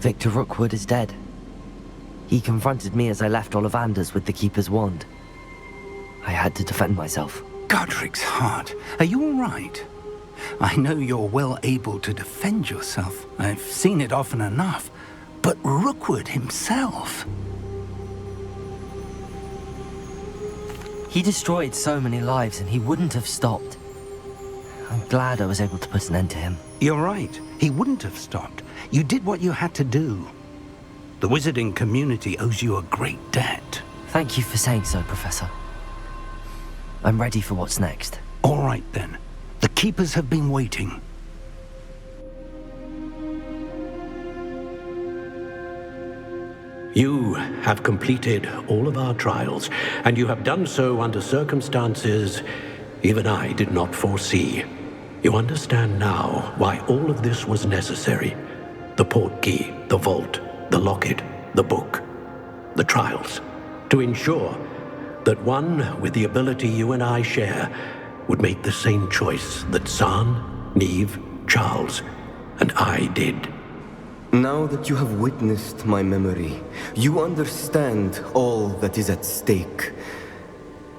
Victor Rookwood is dead. He confronted me as I left Ollivander's with the Keeper's wand. I had to defend myself. Godric's heart, are you all right? I know you're well able to defend yourself. I've seen it often enough. But Rookwood himself... He destroyed so many lives and he wouldn't have stopped. I'm glad I was able to put an end to him. You're right. He wouldn't have stopped. You did what you had to do. The wizarding community owes you a great debt. Thank you for saying so, Professor. I'm ready for what's next. All right, then. The Keepers have been waiting. You have completed all of our trials, and you have done so under circumstances even I did not foresee. You understand now why all of this was necessary. The portkey, the vault, the locket, the book, the trials. To ensure that one with the ability you and I share would make the same choice that Zahn, Neve, Charles, and I did. Now that you have witnessed my memory, you understand all that is at stake.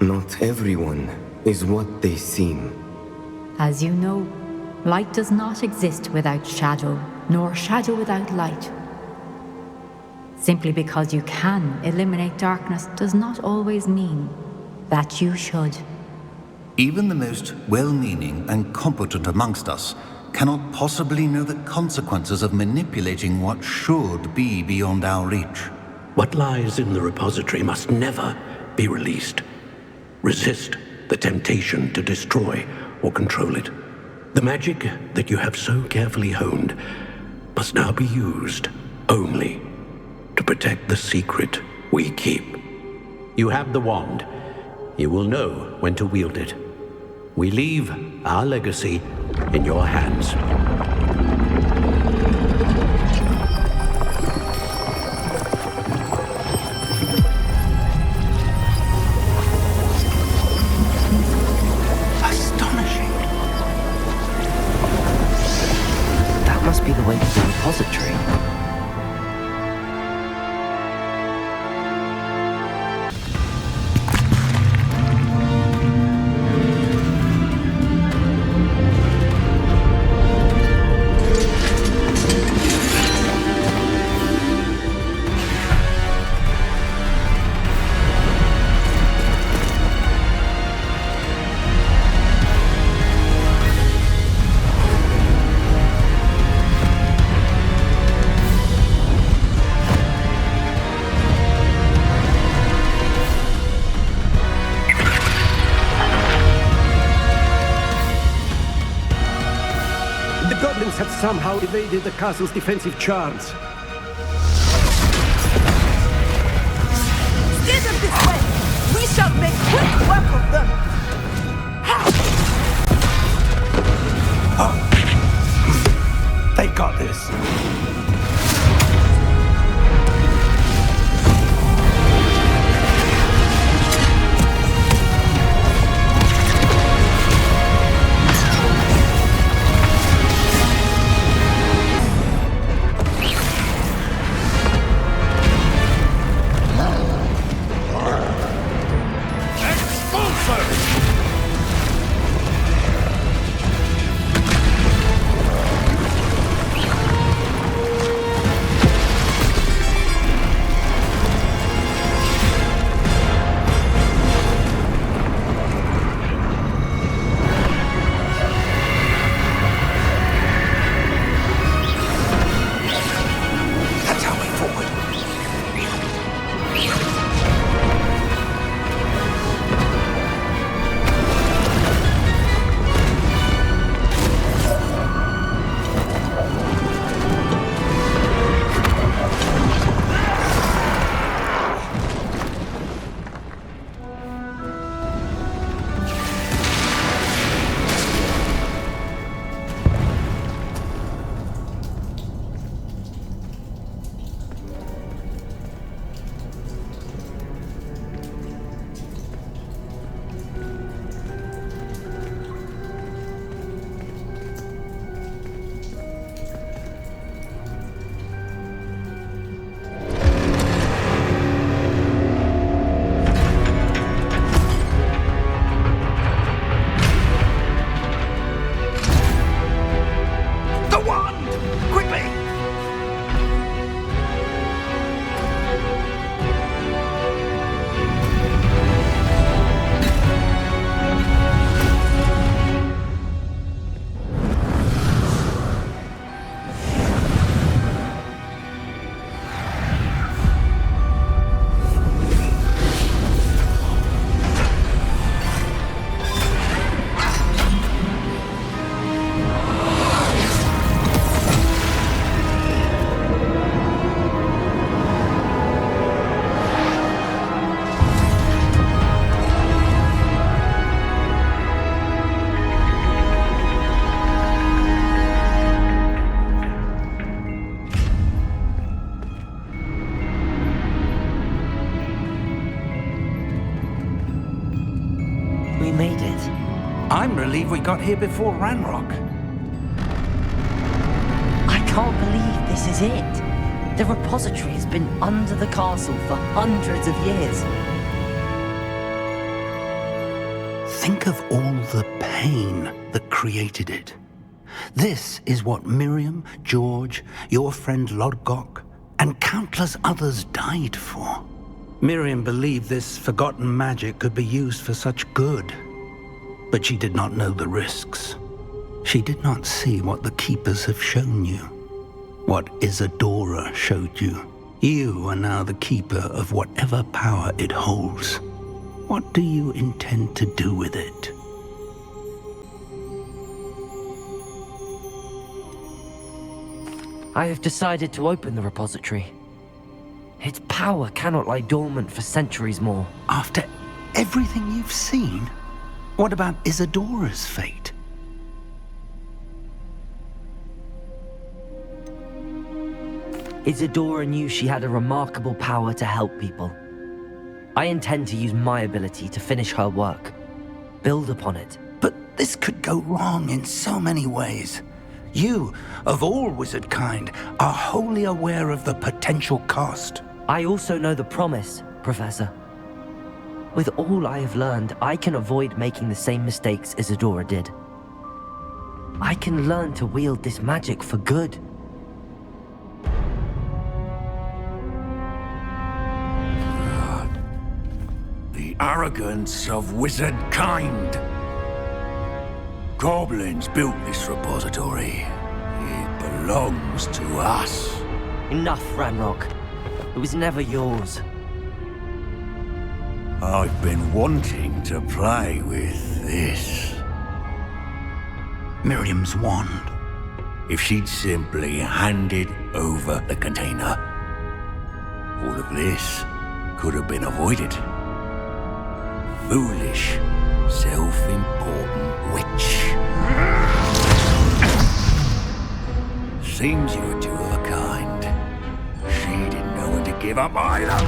Not everyone is what they seem. As you know, light does not exist without shadow, nor shadow without light. Simply because you can eliminate darkness does not always mean that you should. Even the most well-meaning and competent amongst us cannot possibly know the consequences of manipulating what should be beyond our reach. What lies in the repository must never be released. Resist the temptation to destroy or control it. The magic that you have so carefully honed must now be used only to protect the secret we keep. You have the wand. You will know when to wield it. We leave our legacy in your hands. Astonishing. That must be the way to the repository. Have somehow evaded the castle's defensive charms. Steer them this way! We shall make quick work of them! They got this. believe we got here before Ranrock. I can't believe this is it. The repository has been under the castle for hundreds of years. Think of all the pain that created it. This is what Miriam, George, your friend Lodgok, and countless others died for. Miriam believed this forgotten magic could be used for such good, but she did not know the risks. She did not see what the Keepers have shown you, what Isadora showed you. You are now the Keeper of whatever power it holds. What do you intend to do with it? I have decided to open the repository. Its power cannot lie dormant for centuries more. After everything you've seen, what about Isadora's fate? Isadora knew she had a remarkable power to help people. I intend to use my ability to finish her work, build upon it. But this could go wrong in so many ways. You, of all wizard kind, are wholly aware of the potential cost. I also know the promise, Professor. With all I have learned, I can avoid making the same mistakes Isadora did. I can learn to wield this magic for good. The arrogance of wizard kind. Goblins built this repository. It belongs to us. Enough, Ranrock. It was never yours. I've been wanting to play with this. Miriam's wand. If she'd simply handed over the container, all of this could have been avoided. Foolish, self-important witch. Seems you were two of a kind. She didn't know when to give up either.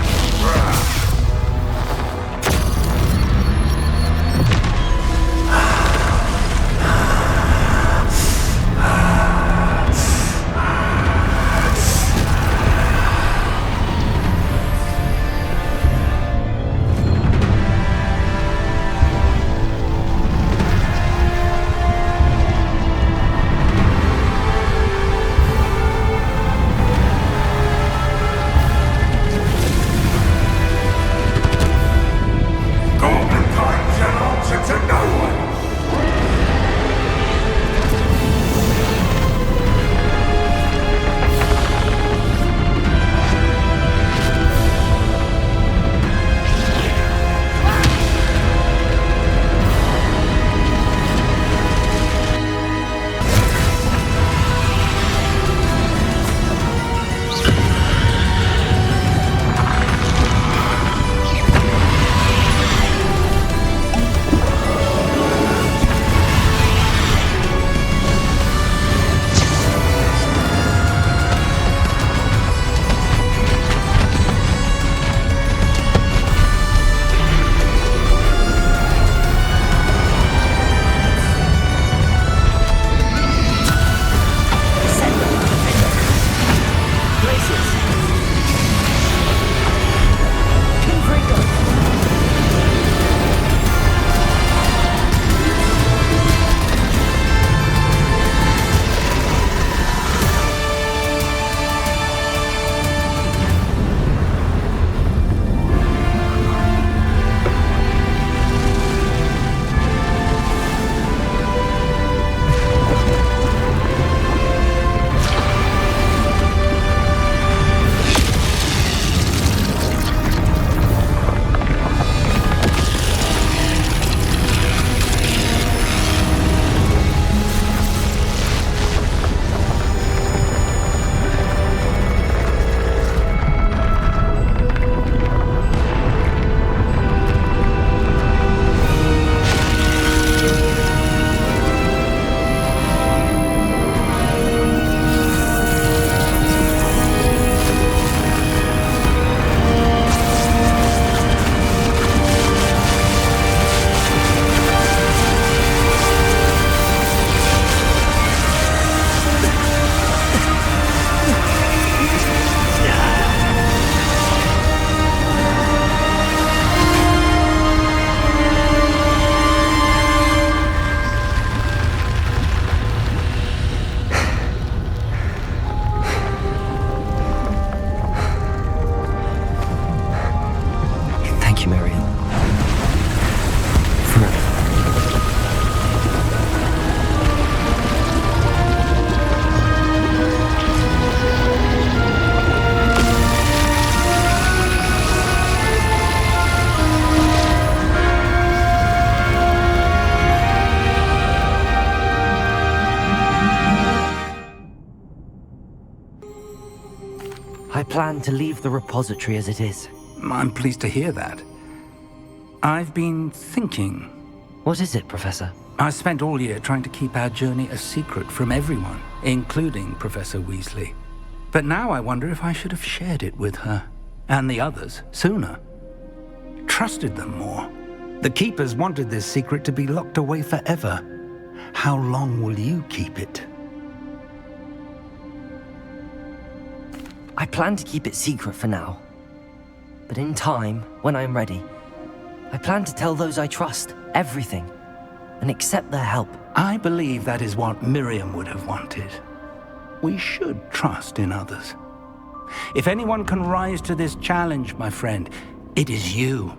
I plan to leave the repository as it is. I'm pleased to hear that. I've been thinking. What is it, Professor? I spent all year trying to keep our journey a secret from everyone, including Professor Weasley. But now I wonder if I should have shared it with her, and the others, sooner. Trusted them more. The Keepers wanted this secret to be locked away forever. How long will you keep it? I plan to keep it secret for now. But in time, when I'm ready, I plan to tell those I trust everything and accept their help. I believe that is what Miriam would have wanted. We should trust in others. If anyone can rise to this challenge, my friend, it is you.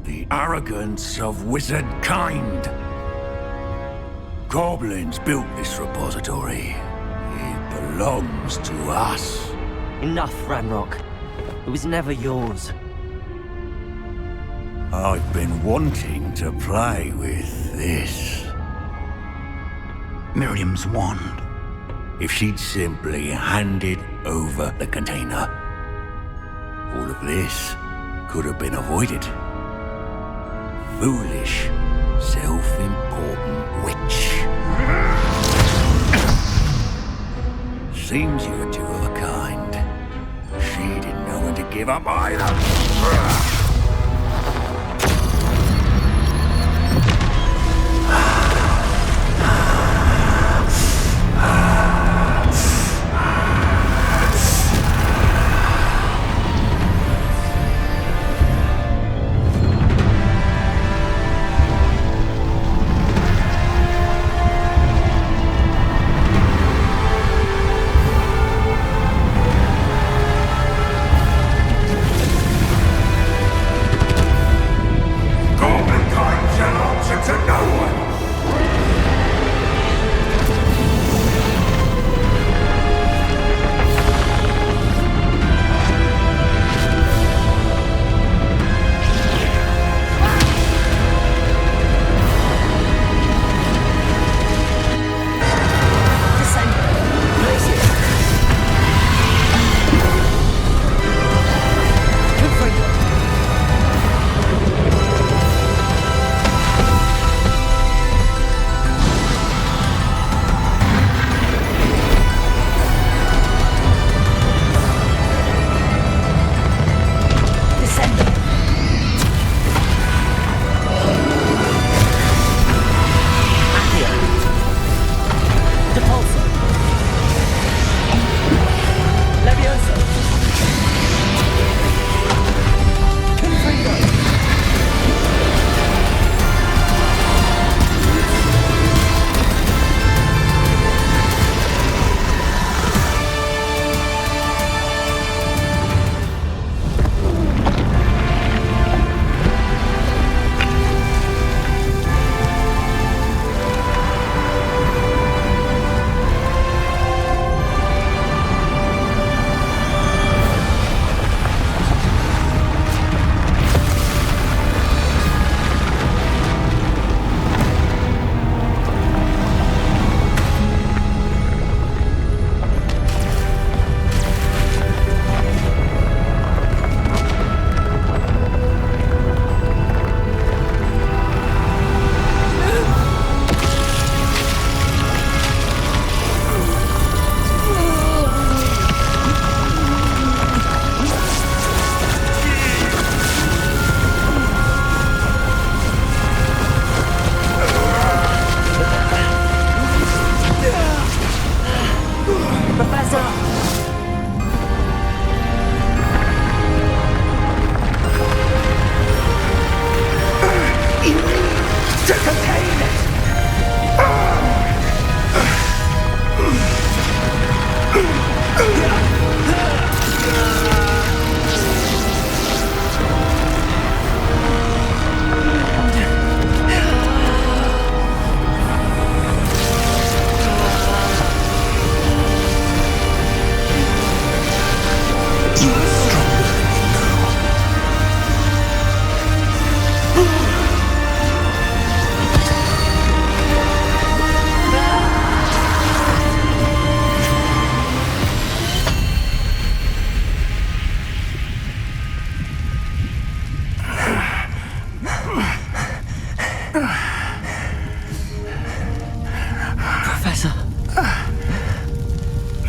The arrogance of wizard kind. Goblins built this repository. It belongs to us. Enough, Ranrock. It was never yours. I've been wanting to play with this. Miriam's wand. If she'd simply handed over the container, all of this could have been avoided. Foolish, self-important witch. Seems you're two of a kind. She didn't know when to give up either.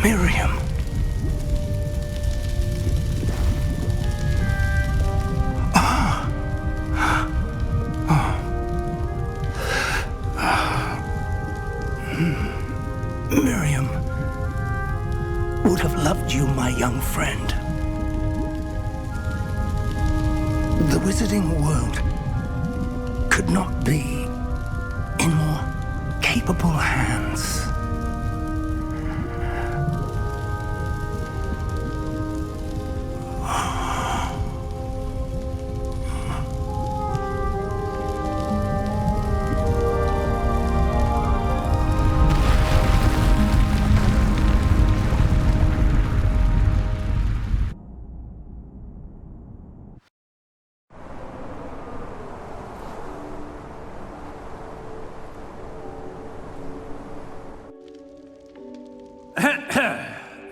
Miriam. Miriam would have loved you, my young friend. The wizarding world could not be in more capable hands.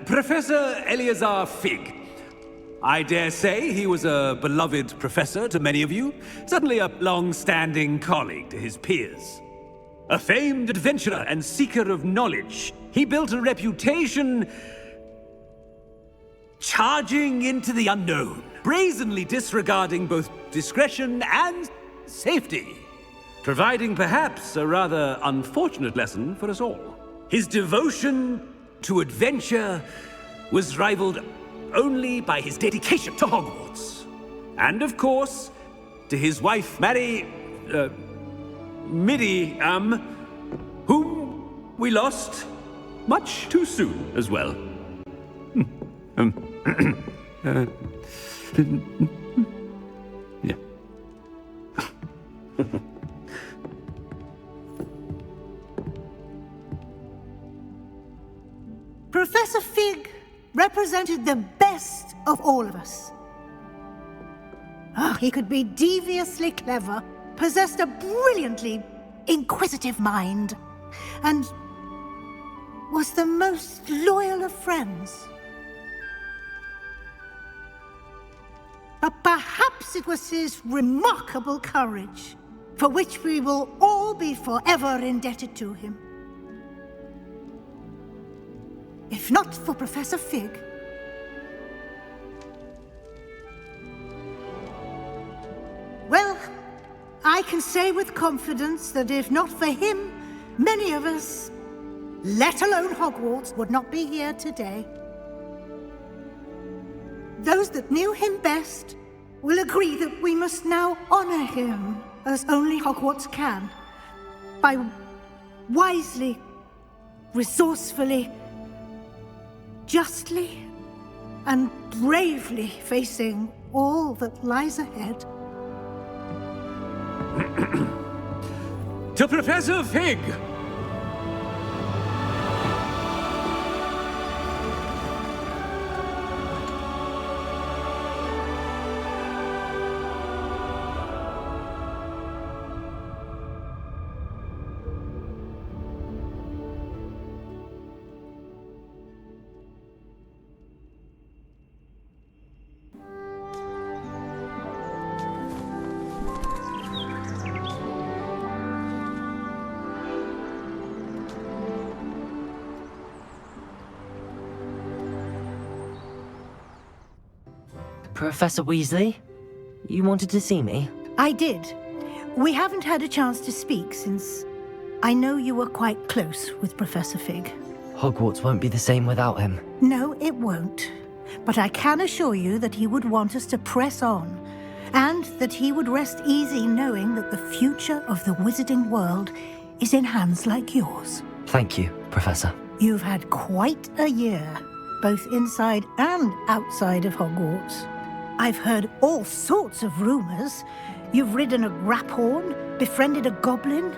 Professor Eleazar Fig. I dare say he was a beloved professor to many of you, certainly a long-standing colleague to his peers. A famed adventurer and seeker of knowledge, he built a reputation charging into the unknown, brazenly disregarding both discretion and safety, providing perhaps a rather unfortunate lesson for us all. His devotion to adventure was rivaled only by his dedication to Hogwarts. And of course, to his wife, Miriam, whom we lost much too soon as well. Yeah. Professor Fig represented the best of all of us. He could be deviously clever, possessed a brilliantly inquisitive mind, and was the most loyal of friends. But perhaps it was his remarkable courage, for which we will all be forever indebted to him. If not for Professor Fig, well, I can say with confidence that if not for him, many of us, let alone Hogwarts, would not be here today. Those that knew him best will agree that we must now honor him as only Hogwarts can, by wisely, resourcefully, justly and bravely facing all that lies ahead. To Professor Fig! Professor Weasley, you wanted to see me? I did. We haven't had a chance to speak since I know you were quite close with Professor Fig. Hogwarts won't be the same without him. No, it won't. But I can assure you that he would want us to press on, and that he would rest easy knowing that the future of the wizarding world is in hands like yours. Thank you, Professor. You've had quite a year, both inside and outside of Hogwarts. I've heard all sorts of rumors. You've ridden a graphorn, befriended a goblin,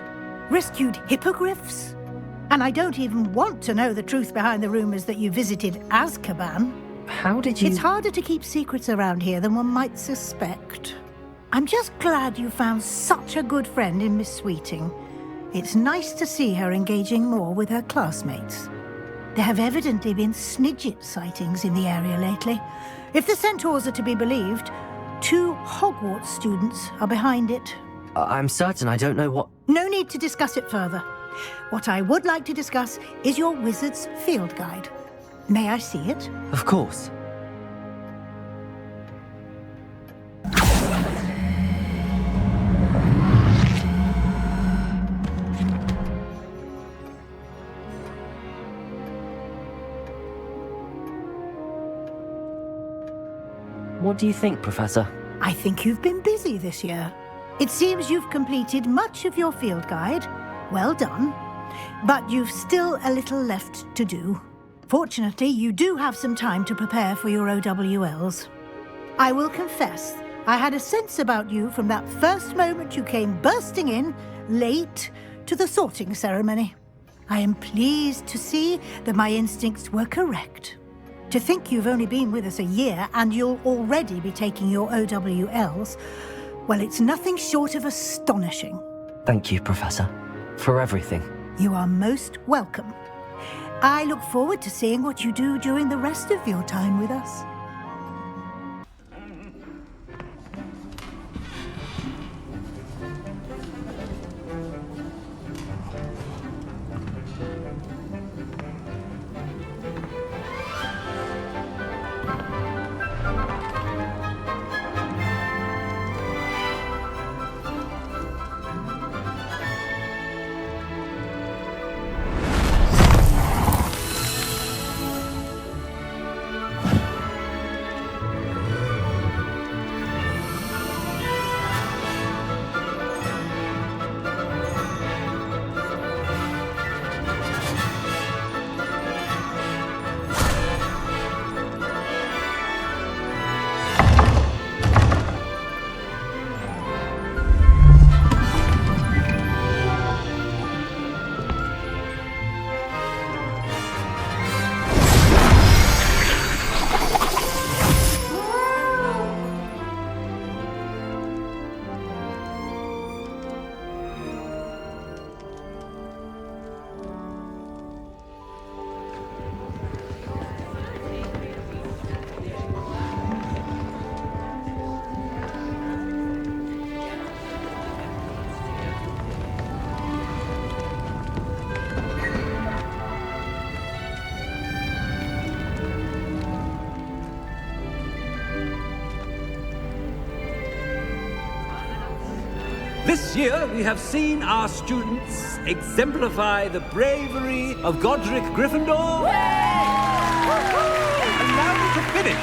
rescued hippogriffs. And I don't even want to know the truth behind the rumors that you visited Azkaban. How did you... It's harder to keep secrets around here than one might suspect. I'm just glad you found such a good friend in Miss Sweeting. It's nice to see her engaging more with her classmates. There have evidently been Snidget sightings in the area lately. If the centaurs are to be believed, 2 Hogwarts students are behind it. I'm certain I don't know what... No need to discuss it further. What I would like to discuss is your wizard's field guide. May I see it? Of course. What do you think, Professor? I think you've been busy this year. It seems you've completed much of your field guide. Well done. But you've still a little left to do. Fortunately, you do have some time to prepare for your OWLs. I will confess, I had a sense about you from that first moment you came bursting in, late, to the sorting ceremony. I am pleased to see that my instincts were correct. To think you've only been with us a year and you'll already be taking your OWLs, well, it's nothing short of astonishing. Thank you, Professor, for everything. You are most welcome. I look forward to seeing what you do during the rest of your time with us. This year, we have seen our students exemplify the bravery of Godric Gryffindor. And now we can finish.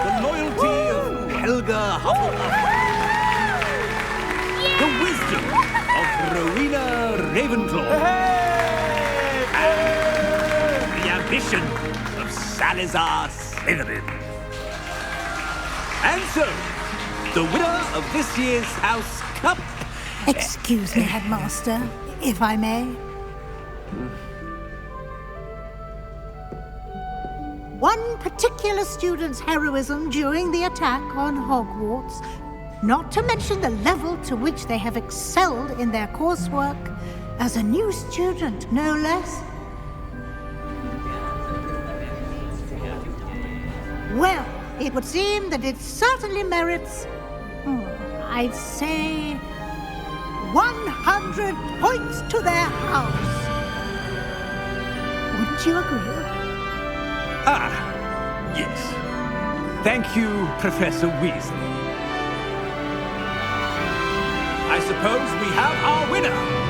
The loyalty of Helga Hufflepuff. The wisdom of Rowena Ravenclaw. And the ambition of Salazar Slytherin. And so, the winner of this year's House Cup... Excuse me, Headmaster, if I may. One particular student's heroism during the attack on Hogwarts, not to mention the level to which they have excelled in their coursework, as a new student, no less. Well, it would seem that it certainly merits... I'd say 100 points to their house. Wouldn't you agree? Ah, yes. Thank you, Professor Weasley. I suppose we have our winner.